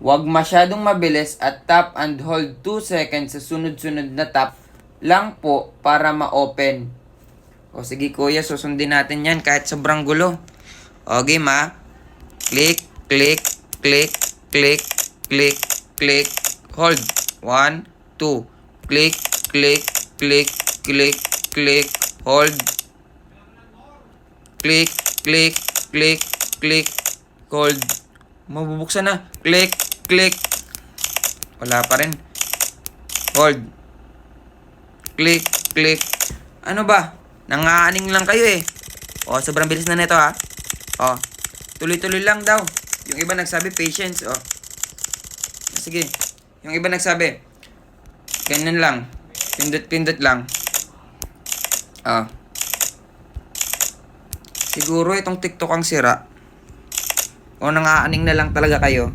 Huwag masyadong mabilis at tap and hold 2 seconds sa sunod-sunod na tap lang po para ma-open. O sige kuya, susundin natin yan kahit sobrang gulo. O game ha. Click, click, click, click, click, click, hold. 1, 2. Click, click, click, click, click, hold. Click, click, click, click, hold. Mabubuksan na. Click, click. Wala pa rin. Hold. Click, click. Ano ba? Nangaaning lang kayo eh. O, sobrang bilis na nito ha. O, tuloy-tuloy lang daw. Yung iba nagsabi patience. O. Sige. Yung iba nagsabi ganyan lang. Pindot-pindot lang. O. Siguro itong TikTok ang sira. O nangaaning na lang talaga kayo.